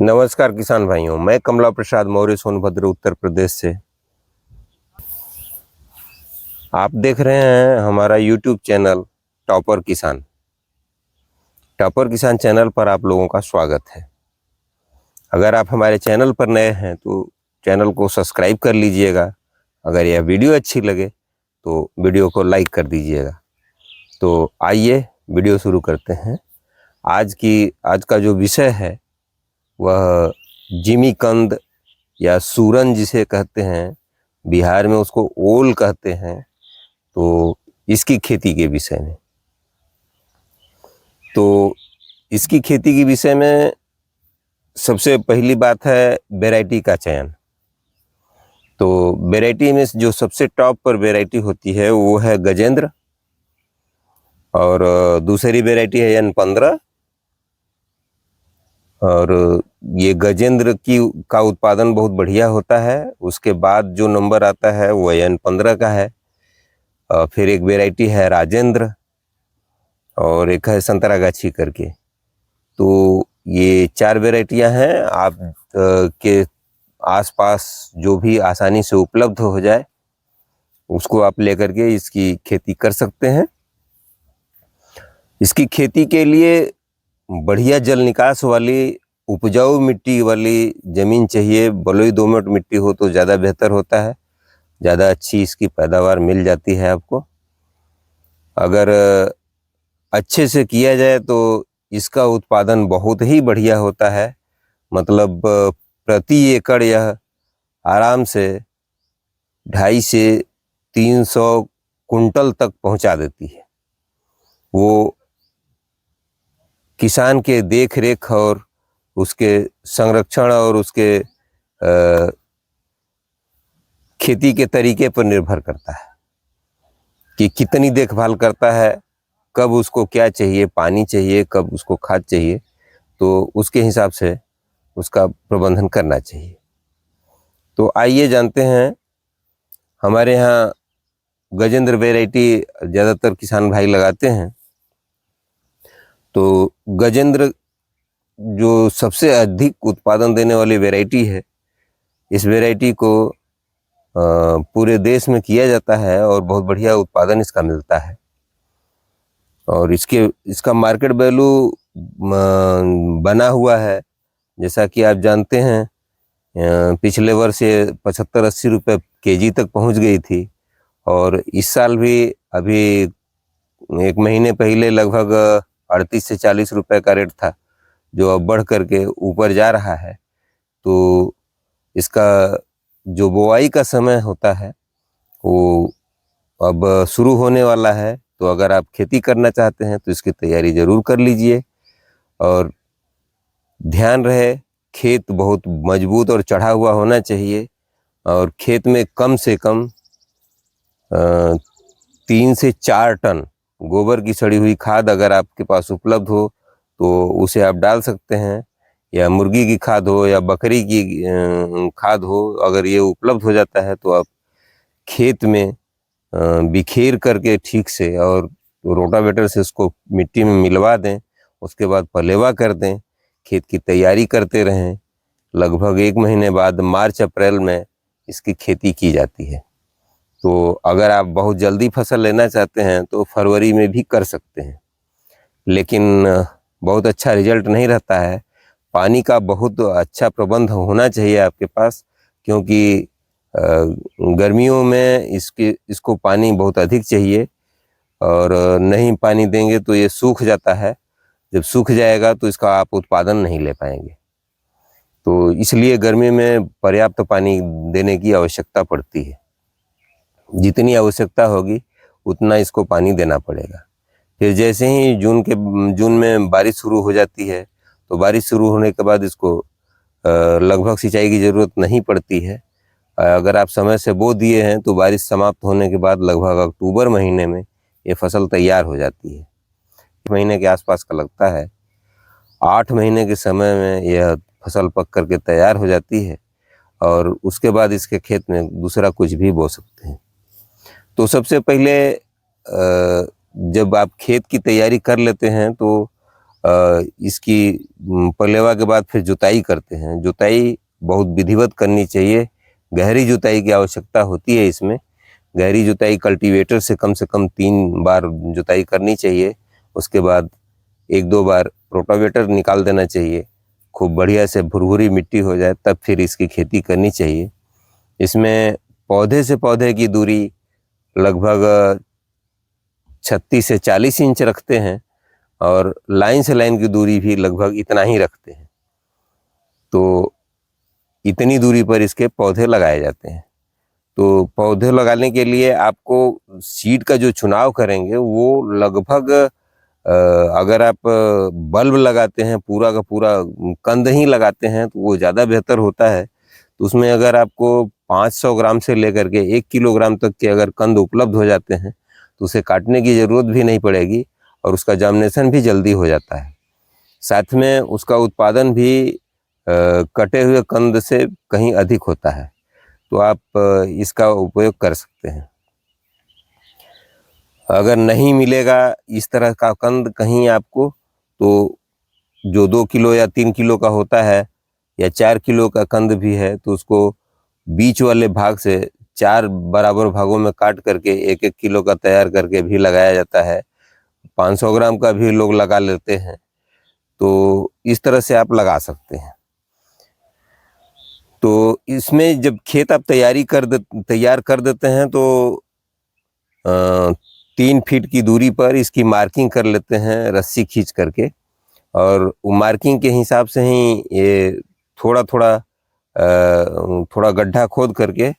नमस्कार किसान भाइयों, मैं कमला प्रसाद मौर्य सोनभद्र उत्तर प्रदेश से। आप देख रहे हैं हमारा यूट्यूब चैनल टॉपर किसान। टॉपर किसान चैनल पर आप लोगों का स्वागत है। अगर आप हमारे चैनल पर नए हैं तो चैनल को सब्सक्राइब कर लीजिएगा। अगर यह वीडियो अच्छी लगे तो वीडियो को लाइक कर दीजिएगा। तो आइए वीडियो शुरू करते हैं। आज का जो विषय है वह जिमीकंद या सूरन जिसे कहते हैं, बिहार में उसको ओल कहते हैं, तो इसकी खेती के विषय में। तो इसकी खेती के विषय में सबसे पहली बात है वैरायटी का चयन। तो वैरायटी में जो सबसे टॉप पर वैरायटी होती है वो है गजेंद्र, और दूसरी वैरायटी है N15। और ये गजेंद्र का उत्पादन बहुत बढ़िया होता है। उसके बाद जो नंबर आता है वो N15 का है। फिर एक वैरायटी है राजेंद्र और एक है संतरागाछी करके। तो ये 4 वैरायटियां हैं। आप के आसपास जो भी आसानी से उपलब्ध हो जाए उसको आप लेकर के इसकी खेती कर सकते हैं। इसकी खेती के लिए बढ़िया जल निकास वाली उपजाऊ मिट्टी वाली ज़मीन चाहिए। बलुई दोमट मिट्टी हो तो ज़्यादा बेहतर होता है, ज़्यादा अच्छी इसकी पैदावार मिल जाती है आपको। अगर अच्छे से किया जाए तो इसका उत्पादन बहुत ही बढ़िया होता है। मतलब प्रति एकड़ यह आराम से 250 से 300 कुंटल तक पहुंचा देती है। वो किसान के देख रेख और उसके संरक्षण और उसके खेती के तरीके पर निर्भर करता है कि कितनी देखभाल करता है, कब उसको क्या चाहिए, पानी चाहिए, कब उसको खाद चाहिए, तो उसके हिसाब से उसका प्रबंधन करना चाहिए। तो आइए जानते हैं। हमारे यहाँ गजेंद्र वैरायटी ज़्यादातर किसान भाई लगाते हैं। तो गजेंद्र जो सबसे अधिक उत्पादन देने वाली वैरायटी है, इस वैरायटी को पूरे देश में किया जाता है और बहुत बढ़िया उत्पादन इसका मिलता है। और इसका मार्केट वैल्यू बना हुआ है। जैसा कि आप जानते हैं पिछले वर्ष ये 75-80 रुपये केजी तक पहुंच गई थी, और इस साल भी अभी 1 महीने पहले लगभग 38 से 40 रुपये का रेट था, जो अब बढ़ करके ऊपर जा रहा है। तो इसका जो बुआई का समय होता है वो अब शुरू होने वाला है। तो अगर आप खेती करना चाहते हैं तो इसकी तैयारी ज़रूर कर लीजिए। और ध्यान रहे, खेत बहुत मजबूत और चढ़ा हुआ होना चाहिए, और खेत में कम से कम 3 से 4 टन गोबर की सड़ी हुई खाद अगर आपके पास उपलब्ध हो तो उसे आप डाल सकते हैं, या मुर्गी की खाद हो या बकरी की खाद हो। अगर ये उपलब्ध हो जाता है तो आप खेत में बिखेर करके ठीक से और रोटावेटर से इसको मिट्टी में मिलवा दें। उसके बाद पलेवा कर दें, खेत की तैयारी करते रहें। लगभग 1 महीने बाद मार्च अप्रैल में इसकी खेती की जाती है। तो अगर आप बहुत जल्दी फसल लेना चाहते हैं तो फरवरी में भी कर सकते हैं, लेकिन बहुत अच्छा रिजल्ट नहीं रहता है। पानी का बहुत अच्छा प्रबंध होना चाहिए आपके पास, क्योंकि गर्मियों में इसको पानी बहुत अधिक चाहिए, और नहीं पानी देंगे तो ये सूख जाता है। जब सूख जाएगा तो इसका आप उत्पादन नहीं ले पाएंगे। तो इसलिए गर्मी में पर्याप्त पानी देने की आवश्यकता पड़ती है। जितनी आवश्यकता होगी उतना इसको पानी देना पड़ेगा। फिर जैसे ही जून में बारिश शुरू हो जाती है, तो बारिश शुरू होने के बाद इसको लगभग सिंचाई की ज़रूरत नहीं पड़ती है। अगर आप समय से बो दिए हैं तो बारिश समाप्त होने के बाद लगभग अक्टूबर महीने में ये फसल तैयार हो जाती है। 1 महीने के आसपास का लगता है। 8 महीने के समय में यह फसल पक करके तैयार हो जाती है, और उसके बाद इसके खेत में दूसरा कुछ भी बो सकते हैं। तो सबसे पहले जब आप खेत की तैयारी कर लेते हैं तो इसकी पलेवा के बाद फिर जुताई करते हैं। जुताई बहुत विधिवत करनी चाहिए, गहरी जुताई की आवश्यकता होती है इसमें। गहरी जुताई कल्टीवेटर से कम 3 बार जुताई करनी चाहिए। उसके बाद 1-2 बार रोटावेटर निकाल देना चाहिए, खूब बढ़िया से भुरभुरी मिट्टी हो जाए, तब फिर इसकी खेती करनी चाहिए। इसमें पौधे से पौधे की दूरी लगभग 36 से 40 इंच रखते हैं और लाइन से लाइन की दूरी भी लगभग इतना ही रखते हैं। तो इतनी दूरी पर इसके पौधे लगाए जाते हैं। तो पौधे लगाने के लिए आपको सीड का जो चुनाव करेंगे वो लगभग अगर आप बल्ब लगाते हैं, पूरा का पूरा कंद ही लगाते हैं, तो वो ज़्यादा बेहतर होता है। तो उसमें अगर आपको 500 ग्राम से लेकर के 1 किलोग्राम तक के अगर कंद उपलब्ध हो जाते हैं तो उसे काटने की ज़रूरत भी नहीं पड़ेगी और उसका जर्मिनेशन भी जल्दी हो जाता है। साथ में उसका उत्पादन भी कटे हुए कंद से कहीं अधिक होता है। तो आप इसका उपयोग कर सकते हैं। अगर नहीं मिलेगा इस तरह का कंद कहीं आपको, तो जो 2 किलो या 3 किलो का होता है या 4 किलो का कंद भी है, तो उसको बीच वाले भाग से 4 बराबर भागों में काट करके 1-1 किलो का तैयार करके भी लगाया जाता है। 500 ग्राम का भी लोग लगा लेते हैं। तो इस तरह से आप लगा सकते हैं। तो इसमें जब खेत आप तैयार कर देते हैं तो 3 फीट की दूरी पर इसकी मार्किंग कर लेते हैं रस्सी खींच करके, और वो मार्किंग के हिसाब से ही ये थोड़ा थोड़ा गड्ढा खोद करके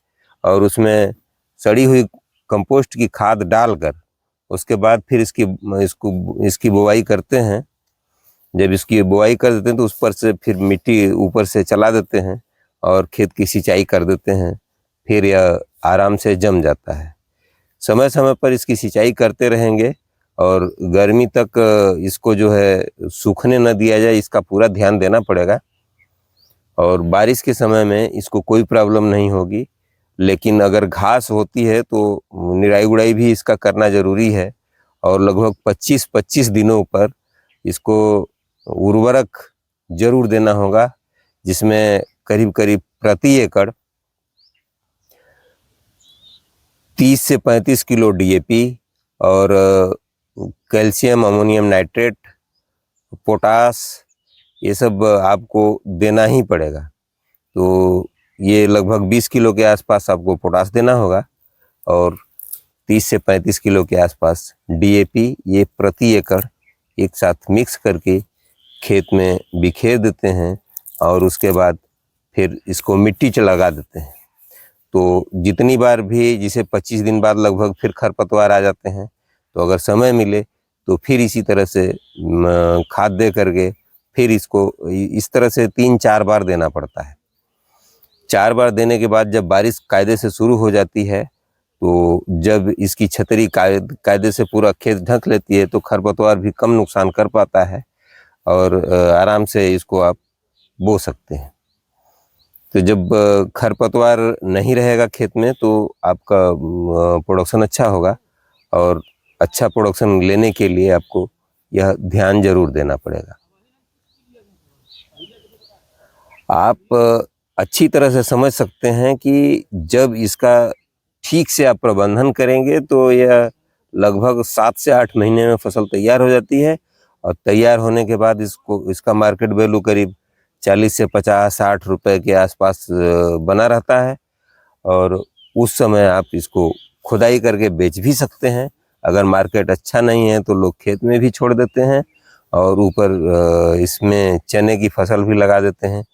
और उसमें सड़ी हुई कंपोस्ट की खाद डालकर उसके बाद फिर इसकी बुवाई करते हैं। जब इसकी बुवाई कर देते हैं तो उस पर से फिर मिट्टी ऊपर से चला देते हैं और खेत की सिंचाई कर देते हैं। फिर यह आराम से जम जाता है। समय समय पर इसकी सिंचाई करते रहेंगे और गर्मी तक इसको जो है सूखने न दिया जाए, इसका पूरा ध्यान देना पड़ेगा। और बारिश के समय में इसको कोई प्रॉब्लम नहीं होगी, लेकिन अगर घास होती है तो निराई गुड़ाई भी इसका करना ज़रूरी है। और लगभग 25-25 दिनों पर इसको उर्वरक जरूर देना होगा, जिसमें करीब करीब प्रति एकड़ 30 से 35 किलो डीएपी और कैल्शियम अमोनियम नाइट्रेट, पोटास, ये सब आपको देना ही पड़ेगा। तो ये लगभग 20 किलो के आसपास आपको पोटास देना होगा और 30 से 35 किलो के आसपास डीएपी, ये प्रति एकड़ एक साथ मिक्स करके खेत में बिखेर देते हैं और उसके बाद फिर इसको मिट्टी च लगा देते हैं। तो जितनी बार भी, जिसे 25 दिन बाद लगभग फिर खरपतवार आ जाते हैं, तो अगर समय मिले तो फिर इसी तरह से खाद दे करके फिर इसको इस तरह से 3-4 बार देना पड़ता है। 4 बार देने के बाद जब बारिश कायदे से शुरू हो जाती है, तो जब इसकी छतरी कायदे से पूरा खेत ढक लेती है तो खरपतवार भी कम नुकसान कर पाता है और आराम से इसको आप बो सकते हैं। तो जब खरपतवार नहीं रहेगा खेत में तो आपका प्रोडक्शन अच्छा होगा, और अच्छा प्रोडक्शन लेने के लिए आपको यह ध्यान जरूर देना पड़ेगा। आप अच्छी तरह से समझ सकते हैं कि जब इसका ठीक से आप प्रबंधन करेंगे तो यह लगभग 7 से 8 महीने में फसल तैयार हो जाती है। और तैयार होने के बाद इसका मार्केट वैल्यू करीब 40 से 50-60 रुपए के आसपास बना रहता है। और उस समय आप इसको खुदाई करके बेच भी सकते हैं। अगर मार्केट अच्छा नहीं है तो लोग खेत में भी छोड़ देते हैं और ऊपर इसमें चने की फसल भी लगा देते हैं।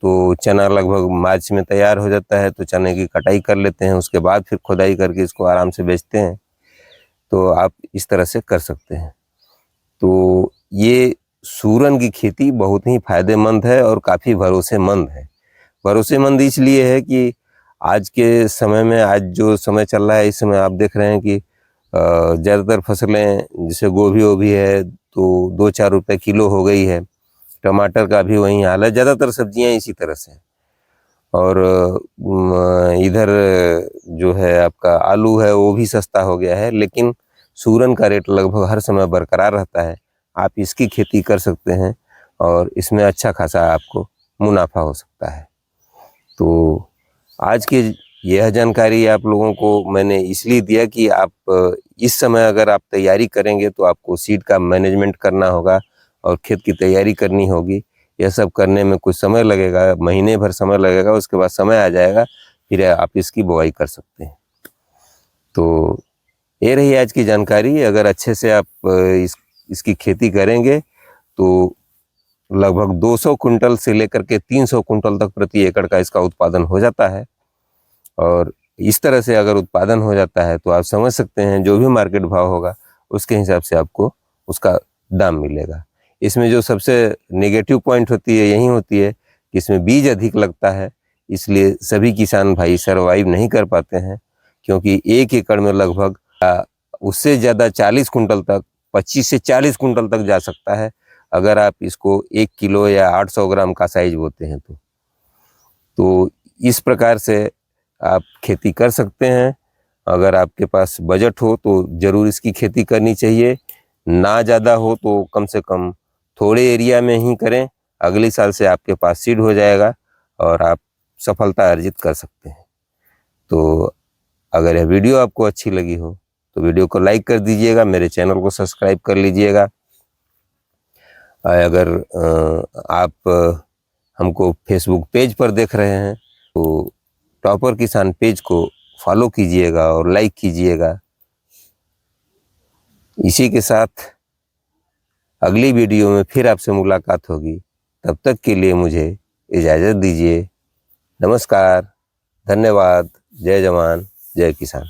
तो चना लगभग मार्च में तैयार हो जाता है, तो चने की कटाई कर लेते हैं, उसके बाद फिर खुदाई करके इसको आराम से बेचते हैं। तो आप इस तरह से कर सकते हैं। तो ये सूरन की खेती बहुत ही फायदेमंद है और काफ़ी भरोसेमंद है। भरोसेमंद इसलिए है कि आज के समय में, आज जो समय चल रहा है, इस समय आप देख रहे हैं कि ज़्यादातर फसलें जैसे गोभी वोभी है तो 2-4 रुपये किलो हो गई है। टमाटर का भी वही हाल है, ज़्यादातर सब्जियां इसी तरह से। और इधर जो है आपका आलू है वो भी सस्ता हो गया है, लेकिन सूरन का रेट लगभग हर समय बरकरार रहता है। आप इसकी खेती कर सकते हैं और इसमें अच्छा खासा आपको मुनाफा हो सकता है। तो आज की यह जानकारी आप लोगों को मैंने इसलिए दिया कि आप इस समय अगर आप तैयारी करेंगे तो आपको सीड का मैनेजमेंट करना होगा और खेत की तैयारी करनी होगी। यह सब करने में कुछ समय लगेगा, महीने भर समय लगेगा, उसके बाद समय आ जाएगा, फिर आप इसकी बुआई कर सकते हैं। तो ये रही आज की जानकारी। अगर अच्छे से आप इसकी खेती करेंगे तो लगभग 200 कुंटल से लेकर के 300 कुंटल तक प्रति एकड़ का इसका उत्पादन हो जाता है। और इस तरह से अगर उत्पादन हो जाता है तो आप समझ सकते हैं जो भी मार्केट भाव होगा उसके हिसाब से आपको उसका दाम मिलेगा। इसमें जो सबसे नेगेटिव पॉइंट होती है यही होती है कि इसमें बीज अधिक लगता है, इसलिए सभी किसान भाई सर्वाइव नहीं कर पाते हैं, क्योंकि 1 एकड़ में लगभग उससे ज़्यादा 40 कुंटल तक, 25 से 40 कुंटल तक जा सकता है अगर आप इसको 1 किलो या 800 ग्राम का साइज बोते हैं तो इस प्रकार से आप खेती कर सकते हैं। अगर आपके पास बजट हो तो ज़रूर इसकी खेती करनी चाहिए, ना ज़्यादा हो तो कम से कम थोड़े एरिया में ही करें। अगले साल से आपके पास सीड हो जाएगा और आप सफलता अर्जित कर सकते हैं। तो अगर यह वीडियो आपको अच्छी लगी हो तो वीडियो को लाइक कर दीजिएगा, मेरे चैनल को सब्सक्राइब कर लीजिएगा। अगर आप हमको फेसबुक पेज पर देख रहे हैं तो टॉपर किसान पेज को फॉलो कीजिएगा और लाइक कीजिएगा। इसी के साथ अगली वीडियो में फिर आपसे मुलाकात होगी, तब तक के लिए मुझे इजाज़त दीजिए। नमस्कार, धन्यवाद, जय जवान, जय किसान।